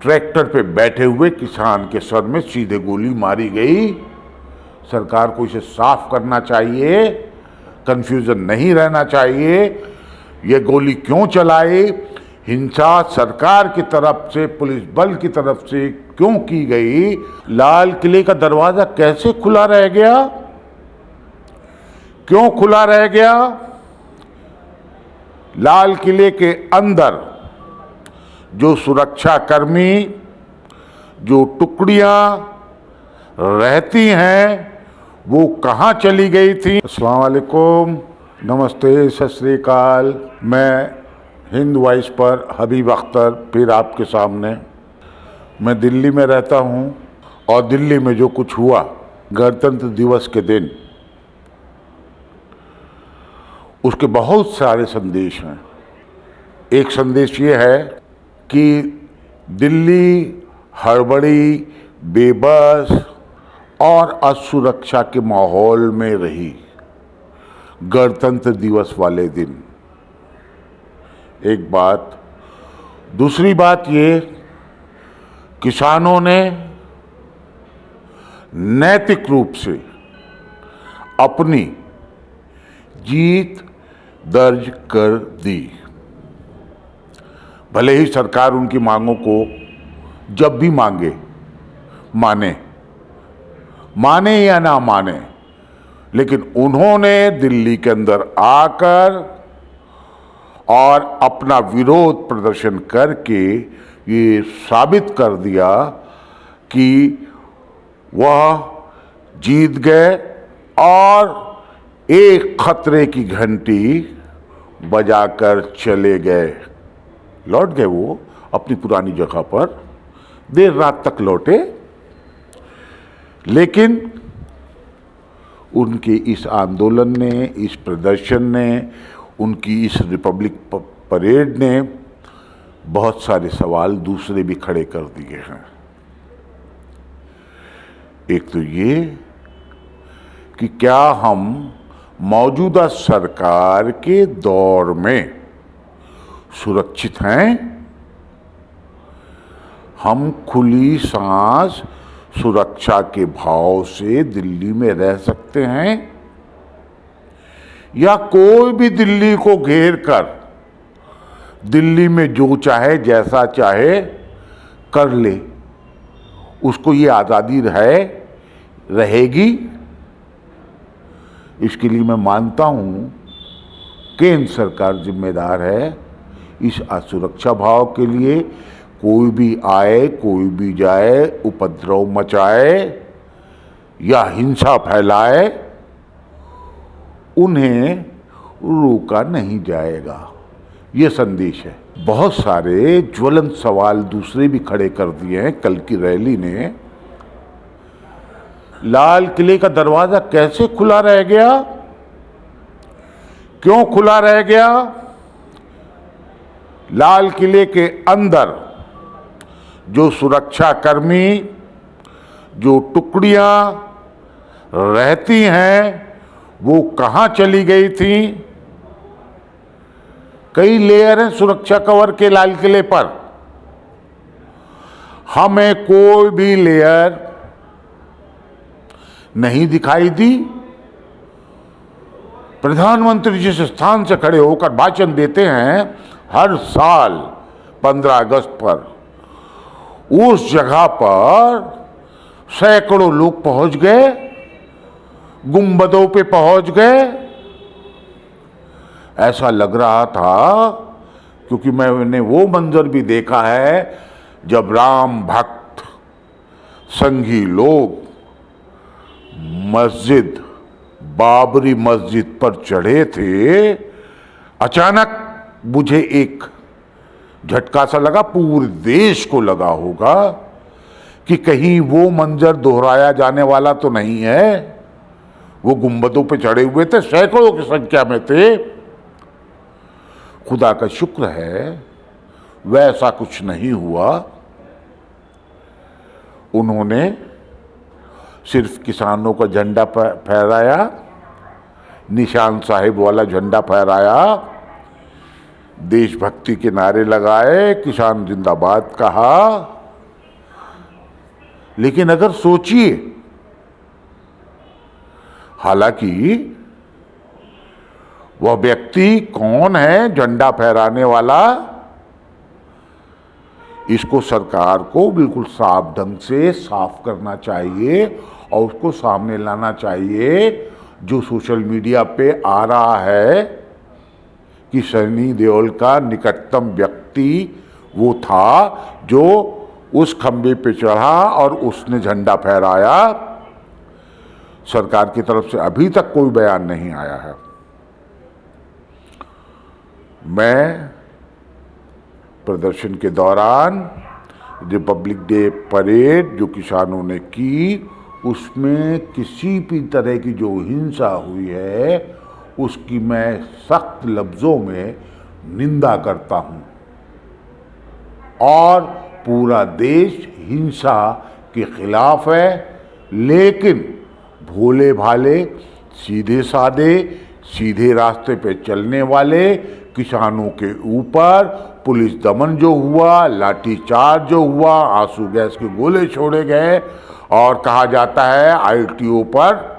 Tractor पे बैठे हुए किसान के सर में सीधे गोली मारी गई। सरकार को इसे साफ करना चाहिए, कंफ्यूजन नहीं रहना चाहिए। ये गोली क्यों चलाई, हिंसा सरकार की तरफ से, पुलिस बल की तरफ से क्यों की गई, लाल किले का दरवाजा कैसे खुला रह गया, क्यों खुला रह गया। लाल किले के अंदर जो सुरक्षा कर्मी, जो टुकड़ियां रहती हैं, वो कहां चली गई थी। अस्सलाम वालेकुम, नमस्ते, सत श्री अकाल। मैं हिंद वॉइस पर हबीब अख्तर फिर आपके सामने। मैं दिल्ली में रहता हूं और दिल्ली में जो कुछ हुआ गणतंत्र दिवस के दिन, उसके बहुत सारे संदेश हैं। एक संदेश ये है कि दिल्ली हड़बड़ी, बेबस और असुरक्षा के माहौल में रही गणतंत्र दिवस वाले दिन। एक बात। दूसरी बात ये, किसानों ने नैतिक रूप से अपनी जीत दर्ज कर दी। भले ही सरकार उनकी मांगों को जब भी माने या ना माने, लेकिन उन्होंने दिल्ली के अंदर आकर और अपना विरोध प्रदर्शन करके ये साबित कर दिया कि वह जीत गए और एक खतरे की घंटी बजाकर चले गए। लौट गए वो अपनी पुरानी जगह पर, देर रात तक लौटे। लेकिन उनके इस आंदोलन ने, इस प्रदर्शन ने, उनकी इस रिपब्लिक परेड ने बहुत सारे सवाल दूसरे भी खड़े कर दिए हैं। एक तो ये कि क्या हम मौजूदा सरकार के दौर में सुरक्षित हैं? हम खुली सांस सुरक्षा के भाव से दिल्ली में रह सकते हैं, या कोई भी दिल्ली को घेर कर दिल्ली में जो चाहे जैसा चाहे कर ले, उसको ये आज़ादी रहेगी? इसके लिए मैं मानता हूं केंद्र सरकार जिम्मेदार है। इस असुरक्षा भाव के लिए कोई भी आए, कोई भी जाए, उपद्रव मचाए या हिंसा फैलाए, उन्हें रोका नहीं जाएगा। ये संदेश है। बहुत सारे ज्वलंत सवाल दूसरे भी खड़े कर दिए हैं कल की रैली ने। लाल किले का दरवाजा कैसे खुला रह गया, क्यों खुला रह गया। लाल किले के अंदर जो सुरक्षा कर्मी, जो टुकड़ियां रहती हैं, वो कहां चली गई थी। कई लेयर हैं सुरक्षा कवर के लाल किले पर, हमें कोई भी लेयर नहीं दिखाई दी। प्रधानमंत्री जिस स्थान से खड़े होकर भाषण देते हैं हर साल 15 अगस्त पर, उस जगह पर सैकड़ों लोग पहुंच गए, गुंबदों पे पहुंच गए। ऐसा लग रहा था, क्योंकि मैंने वो मंजर भी देखा है जब राम भक्त संघी लोग मस्जिद, बाबरी मस्जिद पर चढ़े थे। अचानक मुझे एक झटका सा लगा, पूरे देश को लगा होगा कि कहीं वो मंजर दोहराया जाने वाला तो नहीं है। वो गुंबदों पे चढ़े हुए थे, सैकड़ों की संख्या में थे। खुदा का शुक्र है वैसा कुछ नहीं हुआ। उन्होंने सिर्फ किसानों का झंडा फहराया, निशान साहिब वाला झंडा फहराया, देशभक्ति के नारे लगाए, किसान जिंदाबाद कहा, लेकिन अगर सोचिए, हालांकि वह व्यक्ति कौन है झंडा फहराने वाला, इसको सरकार को बिल्कुल साफ ढंग से साफ करना चाहिए और उसको सामने लाना चाहिए। जो सोशल मीडिया पे आ रहा है कि सनी देओल का निकटतम व्यक्ति वो था जो उस खंबे पे चढ़ा और उसने झंडा फहराया, सरकार की तरफ से अभी तक कोई बयान नहीं आया है। मैं प्रदर्शन के दौरान रिपब्लिक डे परेड जो किसानों ने की, उसमें किसी भी तरह की जो हिंसा हुई है उसकी मैं सख्त लफ्ज़ों में निंदा करता हूं और पूरा देश हिंसा के खिलाफ है। लेकिन भोले भाले, सीधे साधे, सीधे रास्ते पे चलने वाले किसानों के ऊपर पुलिस दमन जो हुआ, लाठीचार्ज जो हुआ, आंसू गैस के गोले छोड़े गए और कहा जाता है आईटीओ पर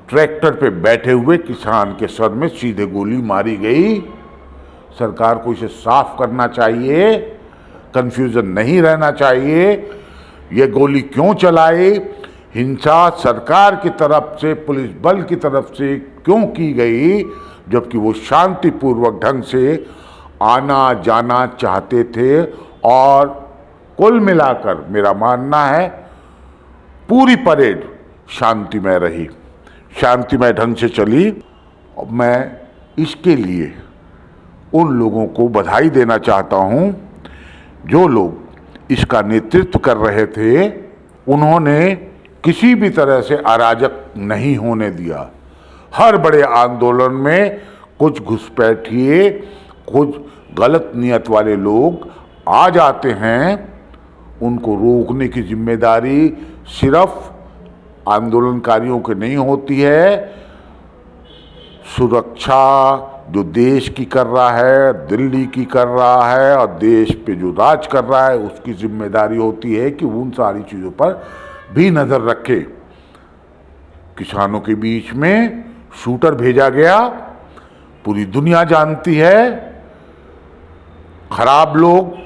ट्रैक्टर पे बैठे हुए किसान के सर में सीधे गोली मारी गई। सरकार को इसे साफ करना चाहिए, कंफ्यूजन नहीं रहना चाहिए। ये गोली क्यों चलाई, हिंसा सरकार की तरफ से, पुलिस बल की तरफ से क्यों की गई, जबकि वो शांतिपूर्वक ढंग से आना जाना चाहते थे। और कुल मिलाकर मेरा मानना है पूरी परेड शांतिमय रही, शांतिमय ढंग से चली। मैं इसके लिए उन लोगों को बधाई देना चाहता हूं जो लोग इसका नेतृत्व कर रहे थे। उन्होंने किसी भी तरह से अराजक नहीं होने दिया। हर बड़े आंदोलन में कुछ घुसपैठिए, कुछ गलत नियत वाले लोग आ जाते हैं, उनको रोकने की जिम्मेदारी सिर्फ आंदोलनकारियों की नहीं होती है। सुरक्षा जो देश की कर रहा है, दिल्ली की कर रहा है और देश पे जो राज कर रहा है उसकी जिम्मेदारी होती है कि उन सारी चीज़ों पर भी नज़र रखे। किसानों के बीच में शूटर भेजा गया, पूरी दुनिया जानती है। खराब लोग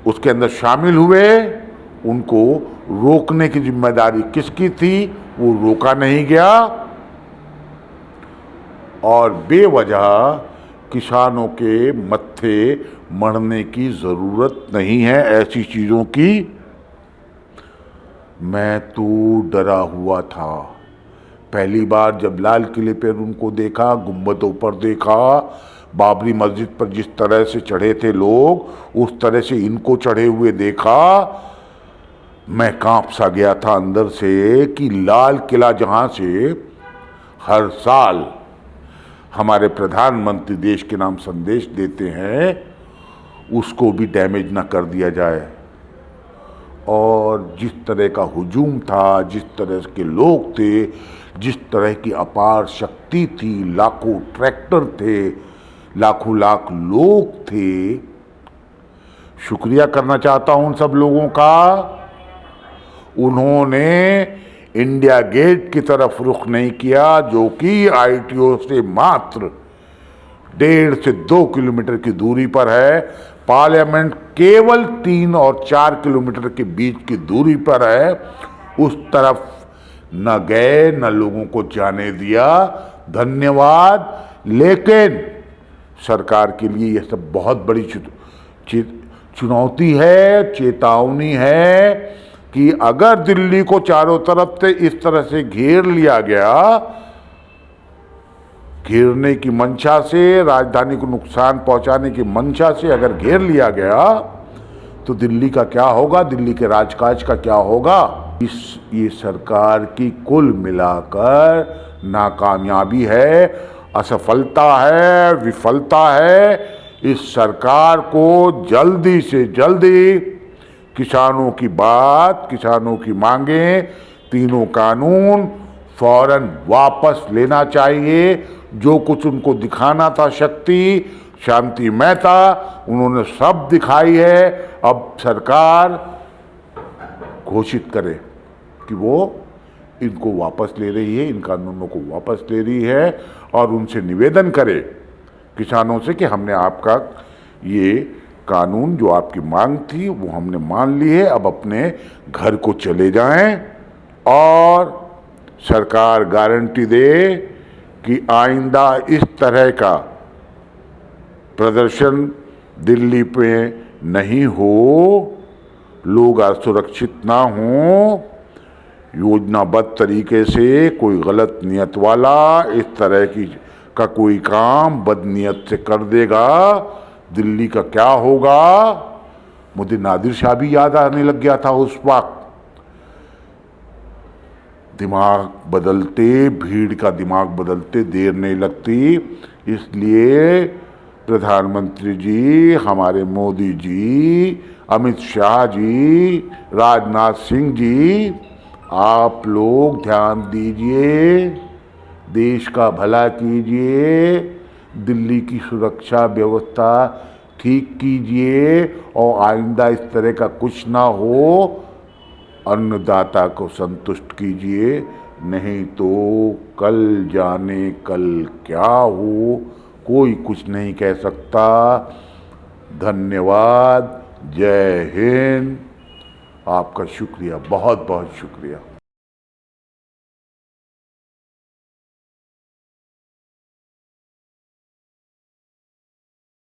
उसके अंदर शामिल हुए, उनको रोकने की जिम्मेदारी किसकी थी, वो रोका नहीं गया और बेवजह किसानों के मत्थे मढ़ने की ज़रूरत नहीं है ऐसी चीज़ों की। मैं तो डरा हुआ था पहली बार जब लाल किले पर उनको देखा, गुंबदों पर देखा, बाबरी मस्जिद पर जिस तरह से चढ़े थे लोग, उस तरह से इनको चढ़े हुए देखा। मैं कांप सा गया था अंदर से कि लाल किला जहां से हर साल हमारे प्रधानमंत्री देश के नाम संदेश देते हैं, उसको भी डैमेज ना कर दिया जाए। और जिस तरह का हुजूम था, जिस तरह के लोग थे, जिस तरह की अपार शक्ति थी, लाखों ट्रैक्टर थे, लाखों लाख लोग थे, शुक्रिया करना चाहता हूं उन सब लोगों का। उन्होंने इंडिया गेट की तरफ रुख नहीं किया, जो कि आईटीओ से मात्र 1.5 से 2 किलोमीटर की दूरी पर है। पार्लियामेंट केवल 3 और 4 किलोमीटर के बीच की दूरी पर है। उस तरफ न गए, न लोगों को जाने दिया। धन्यवाद। लेकिन सरकार के लिए यह सब बहुत बड़ी चुनौती है, चेतावनी है कि अगर दिल्ली को चारों तरफ से इस तरह से घेर लिया गया, घेरने की मंशा से, राजधानी को नुकसान पहुंचाने की मंशा से अगर घेर लिया गया, तो दिल्ली का क्या होगा, दिल्ली के राजकाज का क्या होगा। ये सरकार की कुल मिलाकर नाकामयाबी है, असफलता है, विफलता है। इस सरकार को जल्दी से जल्दी किसानों की बात, किसानों की मांगें, तीनों कानून फौरन वापस लेना चाहिए। जो कुछ उनको दिखाना था शक्ति, शांतिमय था, उन्होंने सब दिखाई है। अब सरकार घोषित करे कि वो इनको वापस ले रही है, इन कानूनों को वापस ले रही है, और उनसे निवेदन करे किसानों से कि हमने आपका ये कानून जो आपकी मांग थी वो हमने मान ली है, अब अपने घर को चले जाएं, और सरकार गारंटी दे कि आइंदा इस तरह का प्रदर्शन दिल्ली पे नहीं हो, लोग असुरक्षित ना हों, योजनाबद्ध तरीके से कोई गलत नियत वाला इस तरह की का कोई काम बदनीयत से कर देगा, दिल्ली का क्या होगा। मुझे नादिर शाह भी याद आने लग गया था उस वक्त। दिमाग बदलते, भीड़ का दिमाग बदलते देर नहीं लगती, इसलिए प्रधानमंत्री जी, हमारे मोदी जी, अमित शाह जी, राजनाथ सिंह जी, आप लोग ध्यान दीजिए, देश का भला कीजिए, दिल्ली की सुरक्षा व्यवस्था ठीक कीजिए, और आइंदा इस तरह का कुछ ना हो, अन्नदाता को संतुष्ट कीजिए, नहीं तो कल जाने कल क्या हो, कोई कुछ नहीं कह सकता। धन्यवाद, जय हिंद, आपका शुक्रिया, बहुत बहुत शुक्रिया।